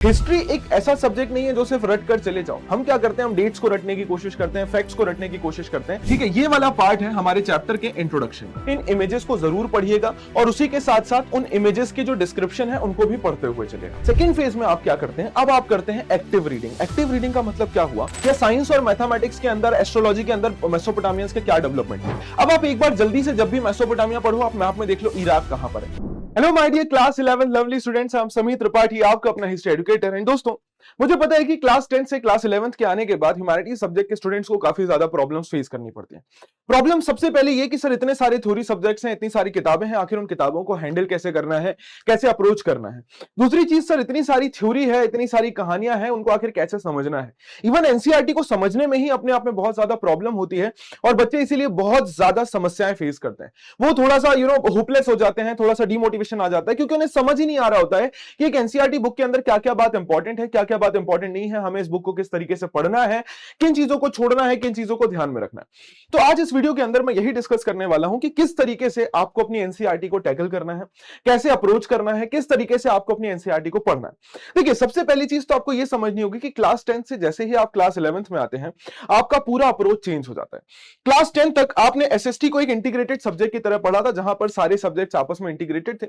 History एक ऐसा subject नहीं है जो सिर्फ रट कर चले जाओ। हम क्या करते हैं, हम डेट्स को रटने की कोशिश करते हैं, फैक्ट्स को रटने की कोशिश करते हैं। ठीक है, ये वाला पार्ट है हमारे चैप्टर के इंट्रोडक्शन। इन इमेजेस को जरूर पढ़िएगा और उसी के साथ साथ उन इमेजेस की जो डिस्क्रिप्शन है उनको भी पढ़ते हुए चलेगा। सेकंड फेज में आप क्या करते हैं, अब आप करते हैं एक्टिव रीडिंग। एक्टिव रीडिंग का मतलब क्या हुआ, या साइंस और मैथमेटिक्स के अंदर, एस्ट्रोलॉजी के अंदर मेसोपोटामियंस के क्या डेवलपमेंट है। अब आप एक बार जल्दी से जब भी मेसोपोटामिया पढ़ो, आप मैप में देख लो इराक कहां पर है। Hello my dear class 11 lovely students, हम समीर त्रिपाठी, आपका अपना हिस्ट्री एजुकेटर हैं। दोस्तों, मुझे पता है कि क्लास 10 से क्लास 11 के आने के बाद ह्यूमैनिटी सब्जेक्ट के स्टूडेंट्स को काफी ज्यादा प्रॉब्लम्स फेस करनी पड़ती हैं। प्रॉब्लम सबसे पहले ये कि सर इतने सारे थ्योरी सब्जेक्ट्स हैं, इतनी सारी किताबें हैं, आखिर उन किताबों को हैंडल कैसे करना है, कैसे अप्रोच करना है। दूसरी चीज, सर इतनी सारी थ्योरी है, इतनी सारी कहानियां हैं, उनको आखिर कैसे समझना है। इवन एनसीईआरटी को समझने में ही अपने आप में बहुत ज्यादा प्रॉब्लम होती है और बच्चे इसीलिए बहुत ज्यादा समस्याएं फेस करते हैं। वो थोड़ा सा होपलेस हो जाते हैं, थोड़ा सा डिमोटिवेशन आ जाता है, क्योंकि उन्हें समझ ही नहीं आ रहा होता है कि एक एनसीईआरटी बुक के अंदर क्या क्या बात इंपॉर्टेंट है, क्या क्या बात इंपॉर्टेंट नहीं है, हमें इस बुक को किस तरीके से पढ़ना है, किन चीजों को छोड़ना है, किन चीजों को ध्यान में रखना है। तो आज इस वीडियो के अंदर मैं यही डिस्कस करने वाला हूं कि किस तरीके से आपको अपनी एनसीईआरटी को टैकल करना है, कैसे अप्रोच करना है, किस तरीके से आपको अपनी एनसीईआरटी को पढ़ना है। देखिए, सबसे पहली चीज तो आपको यह समझनी होगी कि क्लास 10 से जैसे ही आप क्लास 11th में आते हैं, आपका पूरा अप्रोच चेंज हो जाता है। क्लास 10 तक आपने एसएसटी को एक इंटीग्रेटेड सब्जेक्ट की तरह पढ़ा था, जहां पर सारे सब्जेक्ट्स आपस में इंटीग्रेटेड थे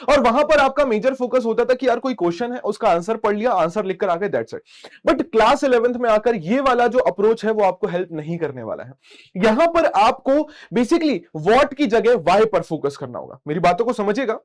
और वहां पर आपका मेजर फोकस होता था कि यार कोई क्वेश्चन है, उसका आंसर पढ़ लिया, आंसर लिखकर आ गए, that's it. But class 11th में आकर ये वाला जो अप्रोच है वो आपको हेल्प नहीं करने वाला है। यहां पर आपको बेसिकली व्हाट की जगह व्हाई पर फोकस करना होगा। मेरी बातों को समझिएगा।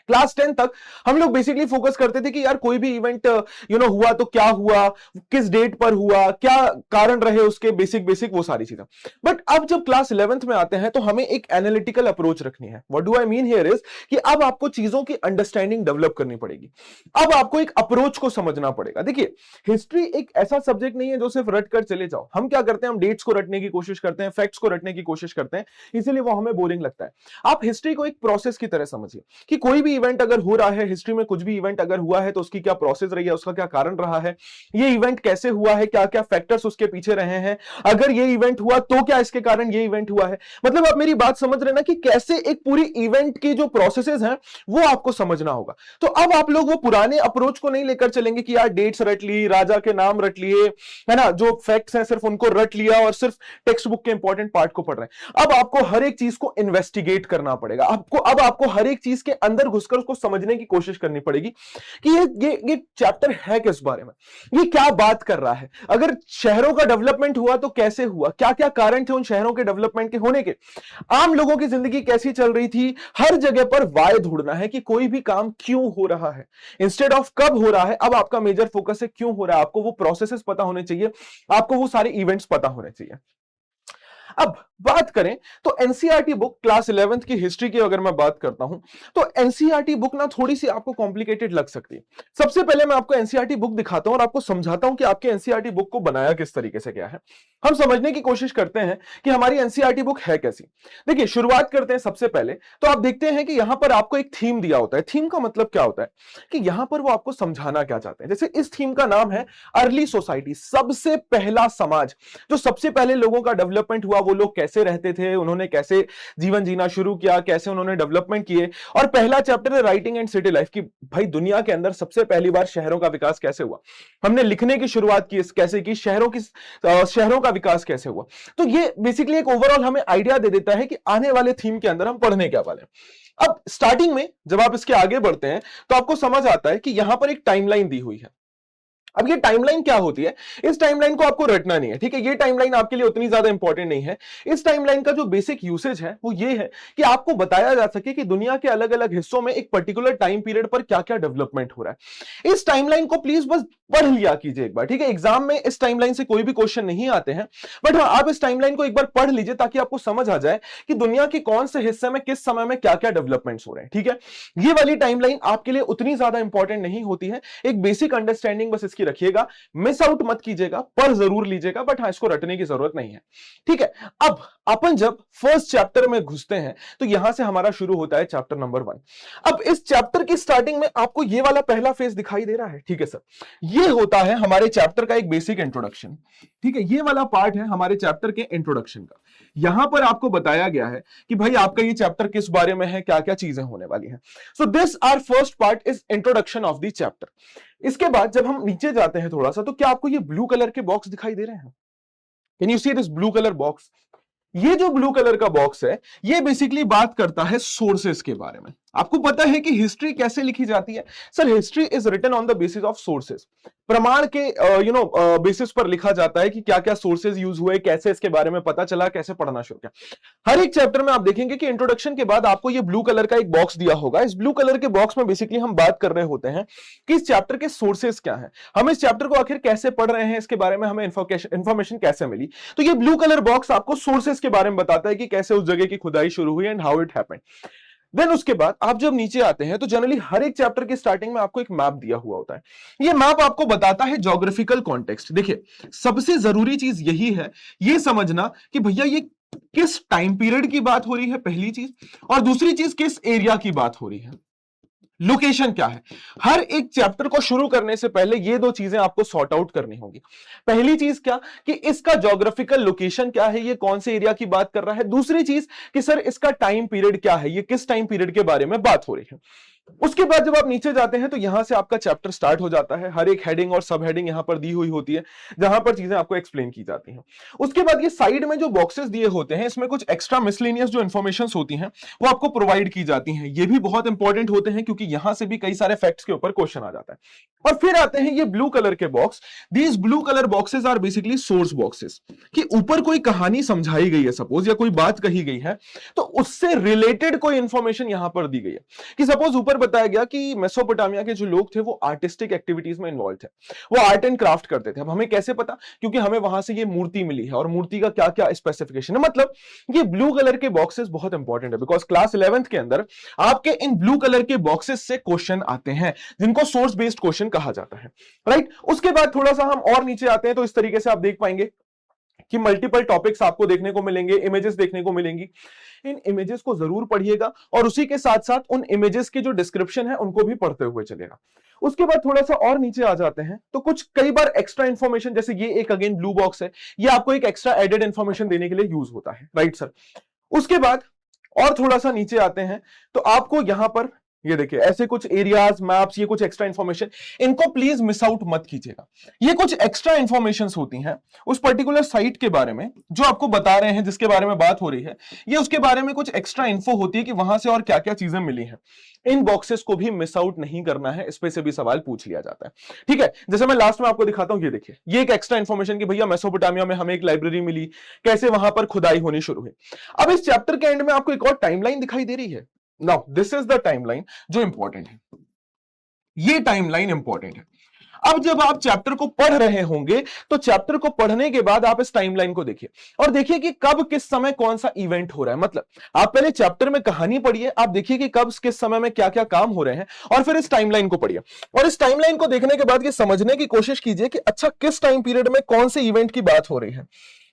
क्लास 10 तक हम लोग बेसिकली फोकस करते थे कि यार कोई भी इवेंट हुआ तो क्या हुआ, किस डेट पर हुआ, क्या कारण रहे उसके, बेसिक वो सारी चीजें। बट अब जब क्लास 11th में आते हैं तो हमें एक एनालिटिकल अप्रोच रखनी है। What do I mean here is कि अब आपको चीजों की अंडरस्टैंडिंग डेवलप करनी पड़ेगी। अब आपको एक अप्रोच को समझना पड़ेगा। देखिए, हिस्ट्री एक ऐसा सब्जेक्ट नहीं है जो सिर्फ रट कर चले जाओ। हम क्या करते हैं, हम डेट्स को रटने की कोशिश करते हैं, फैक्ट्स को रटने की कोशिश करते हैं, इसीलिए वो हमें बोरिंग लगता है। आप हिस्ट्री को एक प्रोसेस की तरह समझिए कि कोई भी इवेंट अगर हो रहा है, हिस्ट्री में कुछ भी इवेंट अगर हुआ है तो उसकी क्या प्रोसेस रही है, उसका क्या कारण रहा है, ये इवेंट कैसे हुआ है, क्या क्या फैक्टर्स उसके पीछे रहे हैं, अगर ये इवेंट हुआ तो क्या इसके कारण ये इवेंट हुआ है। मतलब आप मेरी बात समझ रहे ना कि कैसे एक पूरी इवेंट की जो प्रोसेसेस हैं वो आपको समझना होगा। तो अब आप लोग वो पुराने अप्रोच को नहीं लेकर चलेंगे कि यार डेट्स रट ली, राजा के नाम रट लिए, है ना, जो फैक्ट्स हैं सिर्फ उनको रट लिया और सिर्फ टेक्स्ट बुक के इंपॉर्टेंट पार्ट को पढ़ रहे हैं। अब आपको हर एक चीज को इन्वेस्टिगेट करना पड़ेगा। आपको हर एक चीज के अंदर घुसकर उसको समझने की कोशिश करनी पड़ेगी कि ये चैप्टर है किस बारे में, ये क्या बात कर रहा है। अगर शहरों का डेवलपमेंट हुआ तो कैसे हुआ, क्या क्या कारण थे उन शहरों के डेवलपमेंट के होने के, आम लोगों की जिंदगी कैसी चल रही थी। हर जगह पर वाय ढूंढना है कि कोई भी काम क्यों हो रहा है इंस्टेड ऑफ कब हो रहा है। अब आपका मेजर फोकस है क्यों हो रहा है। आपको वो प्रोसेसेस पता होने चाहिए, आपको वो सारे इवेंट्स पता होने चाहिए। अब बात करें तो एनसीईआरटी बुक क्लास 11th की हिस्ट्री की अगर मैं बात करता हूं तो एनसीईआरटी बुक ना थोड़ी सी आपको कॉम्प्लिकेटेड लग सकती है। सबसे पहले मैं आपको एनसीईआरटी बुक दिखाता हूं और आपको समझाता हूं कि आपके एनसीईआरटी बुक को बनाया किस तरीके से गया है। हम समझने की कोशिश करते हैं कि हमारी एनसीईआरटी बुक है कैसी। देखिए, शुरुआत करते हैं सबसे पहले तो आप देखते हैं कि यहां पर आपको एक थीम दिया होता है। थीम का मतलब क्या होता है कि यहां पर वो आपको समझाना क्या चाहते हैं। जैसे इस थीम का नाम है अर्ली सोसाइटी, सबसे पहला समाज, जो सबसे पहले लोगों का डेवलपमेंट हुआ, वो लोग कैसे रहते थे, उन्होंने कैसे जीवन जीना शुरू किया, कैसे उन्होंने डेवलपमेंट किए। और पहला चैप्टर है राइटिंग एंड सिटी लाइफ की भाई दुनिया के अंदर सबसे पहली बार शहरों का विकास कैसे हुआ, हमने लिखने की शुरुआत की कैसे की, शहरों का विकास कैसे हुआ। तो ये बेसिकली एक ओवरऑल हमें आइडिया दे देता है कि आने वाले थीम के अंदर हम पढ़ने क्या वाले हैं। अब स्टार्टिंग में जब आप इसके आगे बढ़ते हैं तो आपको समझ आता है कि यहां पर एक टाइमलाइन दी हुई है। अब ये टाइमलाइन क्या होती है, इस टाइमलाइन को आपको रटना नहीं है, ठीक है। ये टाइमलाइन आपके लिए उतनी ज्यादा इंपॉर्टेंट नहीं है। इस टाइमलाइन का जो बेसिक यूसेज है वो ये है कि आपको बताया जा सके कि दुनिया के अलग अलग हिस्सों में एक पर्टिकुलर टाइम पीरियड पर क्या क्या डेवलपमेंट हो रहा है। इस टाइमलाइन को प्लीज बस पढ़ लिया कीजिए एक बार, ठीक है। एग्जाम में इस टाइमलाइन से कोई भी क्वेश्चन नहीं आते हैं, बट हाँ, आप इस टाइमलाइन को एक बार पढ़ लीजिए ताकि आपको समझ आ जाए कि दुनिया के कौन से हिस्से में किस समय में क्या क्या डेवलपमेंट्स हो रहे हैं, ठीक है। ये वाली टाइमलाइन आपके लिए उतनी ज्यादा इंपॉर्टेंट नहीं होती है, एक बेसिक अंडरस्टैंडिंग बस इसकी रखिएगा, मिस आउट मत कीजिएगा, पढ़ जरूर लीजिएगा, बट हाँ, इसको रटने की जरूरत नहीं है, ठीक है। अब अपन जब फर्स्ट चैप्टर में घुसते हैं तो यहां से हमारा शुरू होता है चैप्टर नंबर 1। अब इस चैप्टर की स्टार्टिंग में आपको ये वाला पहला फेज दिखाई दे रहा है, ठीक है सर, ये होता है हमारे चैप्टर का एक बेसिक इंट्रोडक्शन। ठीक है, ये वाला पार्ट है हमारे चैप्टर के इंट्रोडक्शन का। यहां पर आपको बताया गया है कि भाई आपका ये चैप्टर किस बारे में है, क्या क्या चीजें होने वाली हैं। So this our first part is introduction of the chapter. इसके बाद जब हम नीचे जाते हैं थोड़ा सा, तो क्या आपको ये ब्लू कलर के बॉक्स दिखाई दे रहे हैं? Can you see this blue colour box? ये जो ब्लू कलर का बॉक्स है, ये बेसिकली बात करता है सोर्सेस के बारे में। आपको पता है कि हिस्ट्री कैसे लिखी जाती है? Sir, history is written on the basis of sources. प्रमाण के बेसिस पर लिखा जाता है कि क्या क्या सोर्सेज यूज हुए, कैसे इसके बारे में पता चला, कैसे पढ़ना शुरू किया। हर एक चैप्टर में आप देखेंगे कि इंट्रोडक्शन के बाद आपको ये ब्लू कलर का एक बॉक्स दिया होगा। इस ब्लू कलर के बॉक्स में बेसिकली हम बात कर रहे होते हैं कि इस चैप्टर के सोर्सेज क्या हैं, हम इस चैप्टर को आखिर कैसे पढ़ रहे हैं, इसके बारे में हमें इंफॉर्मेशन कैसे मिली। तो ये ब्लू कलर बॉक्स आपको सोर्सेज के बारे में बताता है कि कैसे उस जगह की खुदाई शुरू हुई and how it happened. Then उसके बाद आप जब नीचे आते हैं तो जनरली हर एक चैप्टर के स्टार्टिंग में आपको एक मैप दिया हुआ होता है। ये मैप आपको बताता है ज्योग्राफिकल कॉन्टेक्स्ट। देखिए, सबसे जरूरी चीज यही है ये समझना कि भैया ये किस टाइम पीरियड की बात हो रही है, पहली चीज, और दूसरी चीज किस एरिया की बात हो रही है, लोकेशन क्या है। हर एक चैप्टर को शुरू करने से पहले ये दो चीजें आपको सॉर्ट आउट करनी होंगी। पहली चीज क्या कि इसका ज्योग्राफिकल लोकेशन क्या है, ये कौन से एरिया की बात कर रहा है। दूसरी चीज कि सर इसका टाइम पीरियड क्या है, ये किस टाइम पीरियड के बारे में बात हो रही है। उसके बाद जब आप नीचे जाते हैं तो यहां से आपका चैप्टर स्टार्ट हो जाता है। हर एक हेडिंग और सब हेडिंग यहां पर दी हुई होती है जहां पर चीजें आपको एक्सप्लेन की जाती हैं। उसके बाद ये साइड में जो बॉक्सेस दिए होते हैं, इसमें कुछ एक्स्ट्रा मिसलेनियस जो इंफॉर्मेशंस होती हैं वो आपको प्रोवाइड की जाती हैं। ये भी बहुत इंपॉर्टेंट होते हैं क्योंकि यहां से भी कई सारे फैक्ट्स के ऊपर क्वेश्चन आ जाता है। और फिर आते हैं ये ब्लू कलर के box. These blue colour boxes are basically source boxes, कि ऊपर कोई कहानी समझाई गई है सपोज, या कोई बात कही गई है तो उससे रिलेटेड कोई इंफॉर्मेशन यहां पर दी गई है। कि सपोज ऊपर बताया गया कि मेसोपोटामिया के जो लोग थे वो आर्टिस्टिक एक्टिविटीज में इन्वॉल्व थे, वो आर्ट एंड क्राफ्ट करते थे। अब हमें कैसे पता? क्योंकि हमें वहां से ये मूर्ति मिली है और मूर्ति का क्या क्या स्पेसिफिकेशन है। मतलब ये ब्लू कलर के बॉक्सेस बहुत इंपॉर्टेंट है बिकॉज क्लास 11th के अंदर आपके इन ब्लू कलर के बॉक्सेस से क्वेश्चन आते हैं जिनको सोर्स बेस्ड क्वेश्चन कहा जाता है, राइट। उसके बाद थोड़ा सा हम और नीचे आते हैं तो इस तरीके से आप देख पाएंगे कि मल्टीपल टॉपिक्स आपको देखने को मिलेंगे, इमेजेस देखने को मिलेंगी। इन इमेजेस को जरूर पढ़िएगा और उसी के साथ साथ उन इमेजेस के जो डिस्क्रिप्शन है उनको भी पढ़ते हुए चलेगा। उसके बाद थोड़ा सा और नीचे आ जाते हैं तो कुछ कई बार एक्स्ट्रा इंफॉर्मेशन, जैसे ये एक अगेन ब्लू बॉक्स है, ये आपको एक एक्स्ट्रा एडेड इंफॉर्मेशन देने के लिए यूज होता है, राइट सर। उसके बाद और थोड़ा सा नीचे आते हैं तो आपको यहां पर ये देखिए ऐसे कुछ एरियाज, मैप्स, ये कुछ एक्स्ट्रा इंफॉर्मेशन, इनको प्लीज मिस आउट मत कीजिएगा। ये कुछ एक्स्ट्रा इंफॉर्मेशंस होती हैं उस पर्टिकुलर साइट के बारे में जो आपको बता रहे हैं, जिसके बारे में बात हो रही है, ये उसके बारे में कुछ एक्स्ट्रा इंफो होती है कि वहां से और क्या क्या चीजें मिली हैं। इन बॉक्सेस को भी मिस आउट नहीं करना है, इस पे से भी सवाल पूछ लिया जाता है, ठीक है। जैसे मैं लास्ट में आपको दिखाता हूं, ये देखिए ये एक एक्स्ट्रा इंफॉर्मेशन कि भैया मेसोपोटामिया में हमें एक लाइब्रेरी मिली, कैसे वहां पर खुदाई होनी शुरू हुई। अब इस चैप्टर के एंड में आपको एक और टाइमलाइन दिखाई दे रही है। Now this is the timeline जो इंपॉर्टेंट है, ये टाइमलाइन इंपॉर्टेंट है। अब जब आप चैप्टर को पढ़ रहे होंगे तो चैप्टर को पढ़ने के बाद आप इस टाइमलाइन को देखिए और देखिए कि कब किस समय कौन सा इवेंट हो रहा है। मतलब आप पहले चैप्टर में कहानी पढ़िए, आप देखिए कि कब किस समय में क्या क्या काम हो रहे हैं, और फिर इस टाइमलाइन को पढ़िए। और इस टाइमलाइन को देखने के बाद ये समझने की कोशिश कीजिए कि अच्छा किस टाइम पीरियड में कौन से इवेंट की बात हो रही है,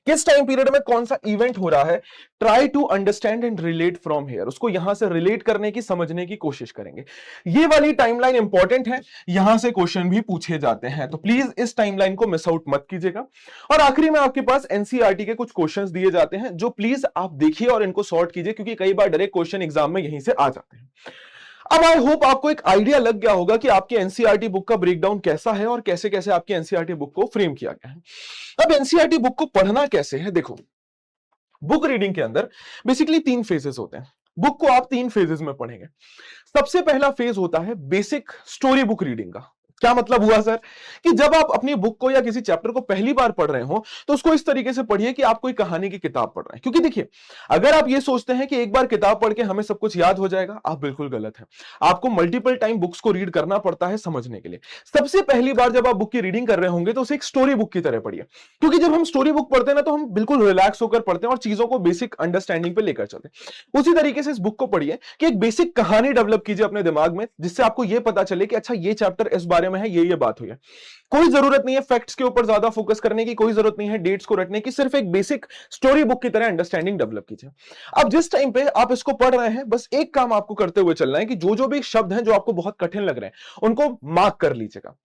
किस टाइम पीरियड में कौन सा इवेंट हो रहा है। Try to understand and relate from here, उसको यहां से रिलेट करने की, समझने की कोशिश करेंगे। ये वाली टाइमलाइन इंपॉर्टेंट है, यहां से क्वेश्चन भी पूछे जाते हैं, तो प्लीज इस टाइमलाइन को मिस आउट मत कीजिएगा। और आखिरी में आपके पास एनसीईआरटी के कुछ क्वेश्चंस दिए जाते हैं जो प्लीज आप देखिए और इनको सॉर्ट कीजिए, क्योंकि कई बार डायरेक्ट क्वेश्चन एग्जाम में यहीं से आ जाते हैं। अब आई होप आपको एक आइडिया लग गया होगा कि आपकी एनसीईआरटी बुक का ब्रेकडाउन कैसा है और कैसे कैसे आपकी एनसीईआरटी बुक को फ्रेम किया गया है। अब एनसीईआरटी बुक को पढ़ना कैसे है, देखो बुक रीडिंग के अंदर बेसिकली 3 फेजेस होते हैं। बुक को आप 3 फेजेस में पढ़ेंगे। सबसे पहला फेज होता है बेसिक स्टोरी बुक रीडिंग का। क्या मतलब हुआ सर? कि जब आप अपनी बुक को या किसी चैप्टर को पहली बार पढ़ रहे हो तो उसको इस तरीके से पढ़िए कि आप कोई कहानी की किताब पढ़ रहे हैं। क्योंकि देखिए, अगर आप ये सोचते हैं कि एक बार किताब पढ़ के हमें सब कुछ याद हो जाएगा, आप बिल्कुल गलत है। आपको मल्टीपल टाइम बुक्स को रीड करना पड़ता है समझने के लिए। सबसे पहली बार जब आप बुक की रीडिंग कर रहे होंगे तो उसे एक स्टोरी बुक की तरह पढ़िए, क्योंकि जब हम स्टोरी बुक पढ़ते हैं ना तो हम बिल्कुल रिलैक्स होकर पढ़ते हैं और चीजों को बेसिक अंडरस्टैंडिंग पे लेकर चलते हैं। उसी तरीके से इस बुक को पढ़िए कि एक बेसिक कहानी डेवलप कीजिए अपने दिमाग में, जिससे आपको यह पता चले कि अच्छा ये चैप्टर इस बारे बारे में है, ये बात हुई है। कोई जरूरत नहीं है फैक्ट्स के ऊपर ज्यादा फोकस करने की, कोई जरूरत नहीं है डेट्स को रटने की, सिर्फ एक बेसिक स्टोरी बुक की तरह अंडरस्टैंडिंग डेवलप कीजिए। अब जिस टाइम पे आप इसको पढ़ रहे हैं, बस एक काम आपको करते हुए चलना है कि जो जो भी शब्द हैं जो आपको बहुत कठिन लग रहे हैं उनको मार्क कर लीजिएगा।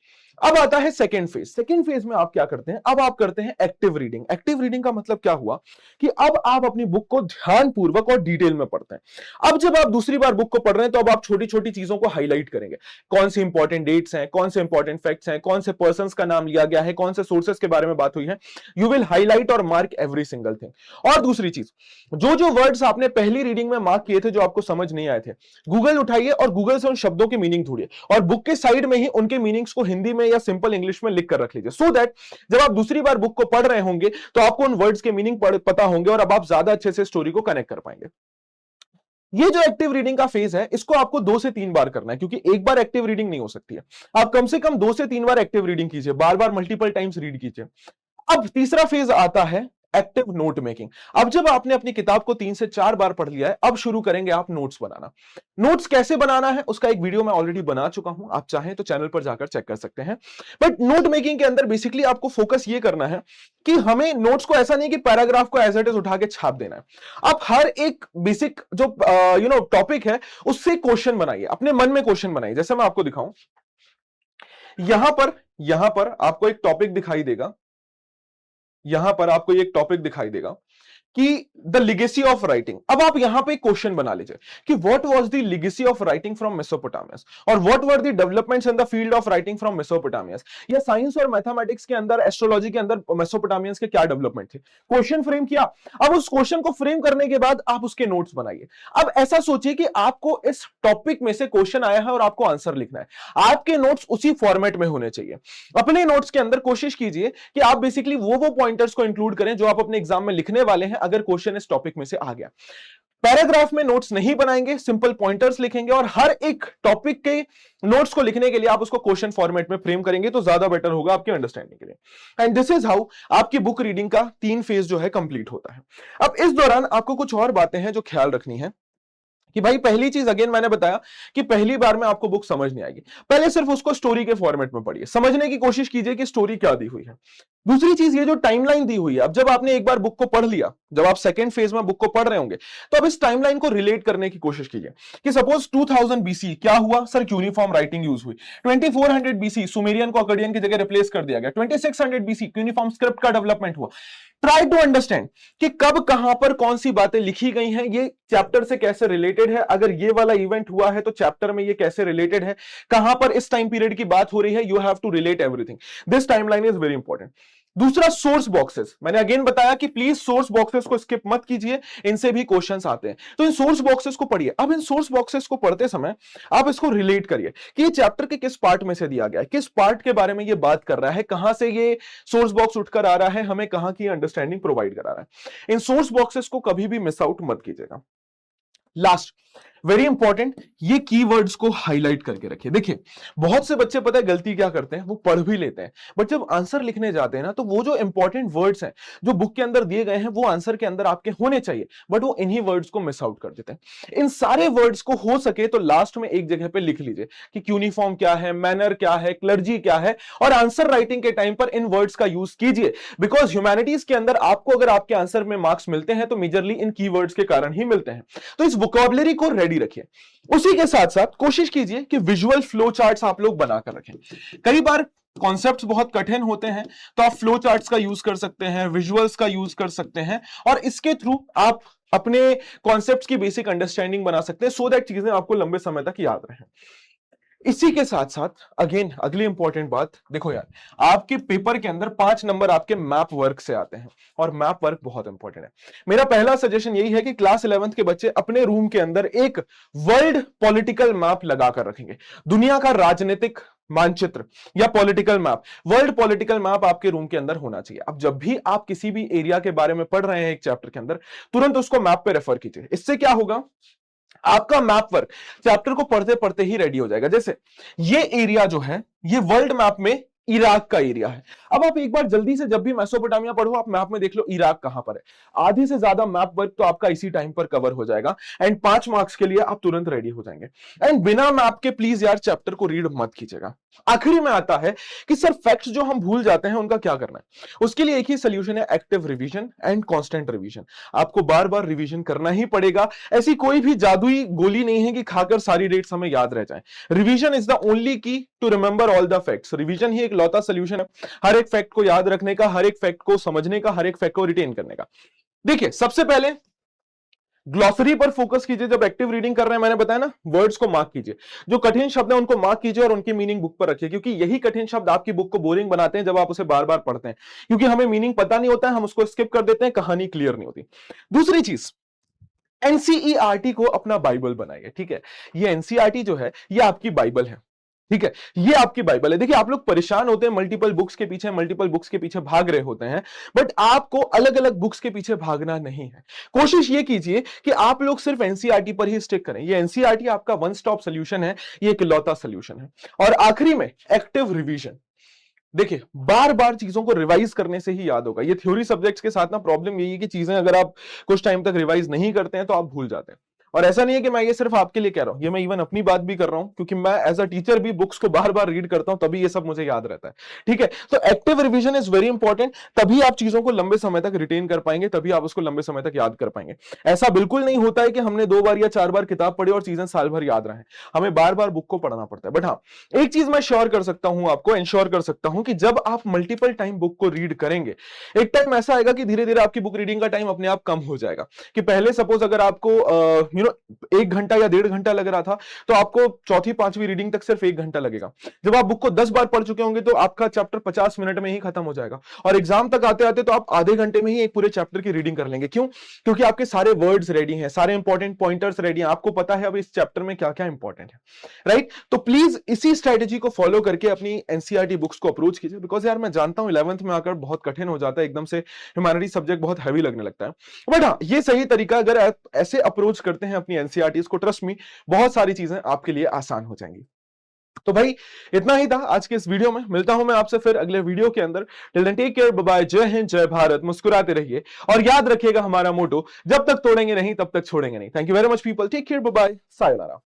अब आता है सेकंड फेज। सेकंड फेज में आप क्या करते हैं, अब आप करते हैं एक्टिव रीडिंग। एक्टिव रीडिंग का मतलब क्या हुआ कि अब आप अपनी बुक को ध्यानपूर्वक और डिटेल में पढ़ते हैं। अब जब आप दूसरी बार बुक को पढ़ रहे हैं तो अब आप छोटी छोटी चीजों को हाईलाइट करेंगे, कौन सी इंपॉर्टेंट डेट्स हैं, कौन से इंपॉर्टेंट फैक्ट्स हैं, कौन से पर्सन का नाम लिया गया है, कौन से सोर्सेस के बारे में बात हुई है। यू विल हाईलाइट और मार्क एवरी सिंगल थिंग। और दूसरी चीज, जो जो वर्ड्स आपने पहली रीडिंग में मार्क किए थे जो आपको समझ नहीं आए थे, गूगल उठाइए और गूगल से उन शब्दों के मीनिंग ढूंढिए और बुक के साइड में ही उनके मीनिंग्स को हिंदी में या सिंपल इंग्लिश में लिख कर रख लीजिए, सो दैट जब आप दूसरी बार बुक को पढ़ रहे होंगे तो आपको उन वर्ड्स के मीनिंग पता होंगे और अब आप ज्यादा अच्छे से स्टोरी को कनेक्ट कर पाएंगे। ये जो एक्टिव रीडिंग का फेज है इसको आपको 2 से 3 बार करना है, क्योंकि एक बार एक्टिव रीडिंग नहीं हो सकती है। आप कम से कम 2 से 3 बार एक्टिव रीडिंग कीजिए, बार बार मल्टीपल टाइम्स रीड कीजिए। अब तीसरा फेज आता है एक्टिव नोट मेकिंग। अब जब आपने अपनी किताब को 3 से 4 बार पढ़ लिया है, अब शुरू करेंगे आप नोट्स बनाना। नोट्स कैसे बनाना है उसका एक वीडियो मैं ऑलरेडी बना चुका हूं, आप चाहें तो चैनल पर जाकर चेक कर सकते हैं। बट नोट मेकिंग के अंदर बेसिकली आपको फोकस ये करना है कि हमें नोट्स को ऐसा नहीं कि पैराग्राफ को एज इट इज उठा के छाप देना है। आप हर एक बेसिक जो टॉपिक है उससे क्वेश्चन बनाइए, अपने मन में क्वेश्चन बनाइए। जैसे मैं आपको दिखाऊं, यहां पर आपको एक टॉपिक दिखाई देगा, यहां पर आपको एक टॉपिक दिखाई देगा कि द लिगेसी ऑफ राइटिंग। अब आप यहां पे क्वेश्चन बना लीजिए कि what was the legacy of writing from Mesopotamia और what were the developments in the field of writing from Mesopotamia. या साइंस और मैथमेटिक्स के अंदर, एस्ट्रोलॉजी के अंदर मेसोपोटामियंस के क्या डेवलपमेंट थे, क्वेश्चन फ्रेम किया। अब उस क्वेश्चन को फ्रेम करने के बाद आप उसके नोट्स बनाइए। अब ऐसा सोचिए कि आपको इस टॉपिक में से क्वेश्चन आया है और आपको आंसर लिखना है, आपके नोट्स उसी फॉर्मेट में होने चाहिए। अपने नोट्स के अंदर कोशिश कीजिए कि आप बेसिकली वो पॉइंटर्स को इंक्लूड करें जो आप अपने एग्जाम में लिखने वाले हैं, अगर क्वेश्चन इस टॉपिक में से आ गया। पैराग्राफ में नोट्स नहीं बनाएंगे, सिंपल पॉइंटर्स लिखेंगे और हर एक टॉपिक के नोट्स को लिखने के लिए आप उसको क्वेश्चन फॉर्मेट में फ्रेम करेंगे तो ज्यादा बेटर होगा आपकी अंडरस्टैंडिंग के लिए। एंड दिस इज हाउ आपकी बुक रीडिंग का 3 फेज जो है कंप्लीट होता है। अब इस दौरान आपको कुछ और बातें हैं जो ख्याल रखनी है कि भाई पहली चीज अगेन मैंने बताया कि पहली बार में आपको बुक समझ नहीं आएगी, पहले सिर्फ उसको स्टोरी के फॉर्मेट में पढ़िए, समझने की कोशिश कीजिए कि स्टोरी क्या दी हुई है। दूसरी चीज, ये जो टाइमलाइन दी हुई है, अब जब आपने एक बार बुक को पढ़ लिया, जब आप सेकंड फेज में बुक को पढ़ रहे होंगे तो अब इस टाइमलाइन को रिलेट करने की कोशिश कीजिए कि सपोज 2000 बीसी क्या हुआ सर, क्यूनिफॉर्म राइटिंग यूज हुई। 2400 बीसी सुमेरियन को अकडियन की जगह रिप्लेस कर दिया गया। 2600 बीसी क्यूनिफॉर्म स्क्रिप्ट का डेवलपमेंट हुआ। ट्राई टू अंडरस्टैंड कि कब कहां पर कौन सी बातें लिखी गई हैं, ये चैप्टर से कैसे रिलेटेड है, अगर ये वाला इवेंट हुआ है तो चैप्टर में ये कैसे रिलेटेड है, कहां पर इस टाइम पीरियड की बात हो रही है। You have to relate everything, this timeline is very important. दूसरा, सोर्स बॉक्सेस। मैंने अगेन बताया कि प्लीज सोर्स बॉक्सेस को स्किप मत कीजिए, इनसे भी क्वेश्चंस आते हैं, तो इन सोर्स बॉक्सेस को पढ़िए। अब इन सोर्स बॉक्सेस को पढ़ते समय आप इसको रिलेट करिए कि ये चैप्टर के किस पार्ट में से दिया गया है, किस पार्ट के बारे में ये बात कर रहा है, कहां से ये सोर्स बॉक्स उठकर आ रहा है, हमें कहां की अंडरस्टैंडिंग प्रोवाइड करा रहा है। इन सोर्स बॉक्सेस को कभी भी मिस आउट मत कीजिएगा। लास्ट, वेरी इंपॉर्टेंट, ये कीवर्ड्स को हाईलाइट करके रखिए। देखिए बहुत से बच्चे पता है गलती क्या करते हैं, वो पढ़ भी लेते हैं बट जब आंसर लिखने जाते हैं ना तो वो जो इंपॉर्टेंट वर्ड्स हैं जो बुक के अंदर दिए गए हैं वो आंसर के अंदर आपके होने चाहिए, बट वो इन्हीं वर्ड्स को मिस आउट कर देते हैं। इन सारे वर्ड्स को हो सके तो लास्ट में एक जगह पे लिख लीजिए कि क्यूनिफॉर्म क्या है, मैनर क्या है, क्लर्जी क्या है, और आंसर राइटिंग के टाइम पर इन वर्ड्स का यूज कीजिए। बिकॉज ह्यूमैनिटीज के अंदर आपको अगर आपके आंसर में मार्क्स मिलते हैं तो मेजरली इन कीवर्ड्स के कारण ही मिलते हैं। तो इस वोकैबुलरी को रेडी रखिए। उसी के साथ साथ कोशिश कीजिए कि विजुअल फ्लो चार्ट्स आप लोग बनाकर रखें। कई बार कॉन्सेप्ट्स बहुत कठिन होते हैं तो आप फ्लो चार्ट्स का यूज कर सकते हैं, विजुअल्स का यूज कर सकते हैं और इसके थ्रू आप अपने कॉन्सेप्ट्स की बेसिक अंडरस्टैंडिंग बना सकते हैं सो दैट चीजें आपको लंबे समय तक याद रहें। इसी के साथ साथ अगेन अगली इंपॉर्टेंट बात, देखो यार आपके पेपर के अंदर 5 नंबर आपके मैप वर्क से आते हैं और मैप वर्क बहुत इंपॉर्टेंट है। मेरा पहला सजेशन यही है कि क्लास 11th के बच्चे अपने रूम के अंदर एक वर्ल्ड पॉलिटिकल मैप लगाकर रखेंगे। दुनिया का राजनीतिक मानचित्र या political map, world political map आपके रूम के अंदर होना चाहिए। अब जब भी आप किसी भी एरिया के बारे में पढ़ रहे हैं एक चैप्टर के अंदर, तुरंत उसको मैप पे रेफर कीजिए। इससे क्या होगा, आपका मैप वर्क चैप्टर को पढ़ते पढ़ते ही रेडी हो जाएगा। जैसे ये एरिया जो है ये वर्ल्ड मैप में इराक का एरिया है। अब आप एक बार जल्दी से, जब भी मेसोपोटामिया पढ़ो, आप मैप में देख लो इराक कहां पर है। आधे से ज्यादा मैप वर्क तो आपका इसी टाइम पर कवर हो जाएगा एंड 5 मार्क्स के लिए आप तुरंत रेडी हो जाएंगे। एंड बिना मैप के प्लीज यार चैप्टर को रीड मत कीजिएगा। आखिरी में आता है कि सर फैक्ट्स जो हम भूल जाते हैं उनका क्या करना है। उसके लिए एक ही सोल्यूशन है, active revision and constant revision. आपको बार बार रिवीजन करना ही पड़ेगा। ऐसी कोई भी जादुई गोली नहीं है कि खाकर सारी डेट्स हमें याद रह जाए। Revision is the only key to remember all the facts. Revision ही एक लौता सोल्यूशन है हर एक फैक्ट को याद रखने का, हर एक फैक्ट को समझने का, हर एक फैक्ट को रिटेन करने का। देखिए सबसे पहले ग्लॉसरी पर फोकस कीजिए। जब एक्टिव रीडिंग कर रहे हैं, मैंने बताया ना, वर्ड्स को मार्क कीजिए। जो कठिन शब्द है उनको मार्क कीजिए और उनकी मीनिंग बुक पर रखिए, क्योंकि यही कठिन शब्द आपकी बुक को बोरिंग बनाते हैं जब आप उसे बार बार पढ़ते हैं। क्योंकि हमें मीनिंग पता नहीं होता है, हम उसको स्किप कर देते हैं, कहानी क्लियर नहीं होती। दूसरी चीज, एनसीईआरटी को अपना बाइबल बनाइए। ठीक है, ये एनसीईआरटी जो है ये आपकी बाइबल है। ठीक है, ये आपकी बाइबल है। देखिए आप लोग परेशान होते हैं, मल्टीपल बुक्स के पीछे भाग रहे होते हैं, बट आपको अलग अलग बुक्स के पीछे भागना नहीं है। कोशिश ये कीजिए कि आप लोग सिर्फ एनसीईआरटी पर ही स्टिक करें। ये एनसीईआरटी आपका वन स्टॉप सोल्यूशन है, ये इकलौता सोल्यूशन है। और आखिरी में एक्टिव रिवीजन। देखिए बार बार चीजों को रिवाइज करने से ही याद होगा। ये थ्योरी सब्जेक्ट्स के साथ ना प्रॉब्लम यही है कि चीजें अगर आप कुछ टाइम तक रिवाइज नहीं करते हैं तो आप भूल जाते हैं। और ऐसा नहीं है कि मैं ये सिर्फ आपके लिए कह रहा हूं, ये मैं इवन अपनी बात भी कर रहा हूं, क्योंकि मैं एज अ टीचर भी बुक्स को बार बार रीड करता हूं, तभी ये सब मुझे याद रहता है। ठीक है, तो active revision is very important. तभी आप चीजों को लंबे समय तक रिटेन कर पाएंगे, तभी आप उसको लंबे समय तक याद कर पाएंगे। ऐसा बिल्कुल नहीं होता है कि हमने 2 बार या 4 बार किताब पढ़ी और चीजें साल भर याद रहे। हमें बार बार बुक को पढ़ना पड़ता है। बट हाँ, एक चीज मैं श्योर कर सकता हूं, आपको इंश्योर कर सकता हूं कि जब आप मल्टीपल टाइम बुक को रीड करेंगे, एक टाइम ऐसा आएगा कि धीरे धीरे आपकी बुक रीडिंग का टाइम अपने आप कम हो जाएगा। कि पहले सपोज अगर आपको 1 घंटा या 1.5 घंटा लग रहा था, तो आपको चौथी पांचवी रीडिंग तक सिर्फ 1 घंटा लगेगा। जब आप बुक को 10 बार पढ़ चुके होंगे तो आपका चैप्टर 50 मिनट में ही खत्म हो जाएगा। और एग्जाम तक आते आते तो आप आधे घंटे में ही एक पूरे चैप्टर की रीडिंग कर लेंगे। क्यों? क्योंकि आपके सारे वर्ड्स रेडी हैं, सारे इंपॉर्टेंट पॉइंटर्स रेडी हैं, आपको पता है अब इस चैप्टर में क्या क्या इंपॉर्टेंट है। राइट? तो प्लीज इसी स्ट्रेटेजी को फॉलो करके अपनी एनसीईआरटी बुक्स को अप्रोच कीजिए। बिकॉज यार मैं जानता हूं 11th में आकर बहुत कठिन हो जाता है, एकदम से ह्यूमैनिटी सब्जेक्ट बहुत हैवी लगने लगता है। बट हाँ, ये सही तरीका, अगर आप ऐसे अप्रोच करते हैं अपनी एनसीईआरटीज को, ट्रस्ट मी बहुत सारी चीजें आपके लिए आसान हो जाएंगी। तो भाई इतना ही था आज के इस वीडियो में। मिलता हूं मैं आपसे फिर अगले वीडियो के अंदर। Till then take care, bye bye, जय हिंद, जय भारत। मुस्कुराते रहिए और याद रखिएगा हमारा मोटो, जब तक तोड़ेंगे नहीं तब तक छोड़ेंगे नहीं। Thank you very much people, take care, bye bye, sayonara.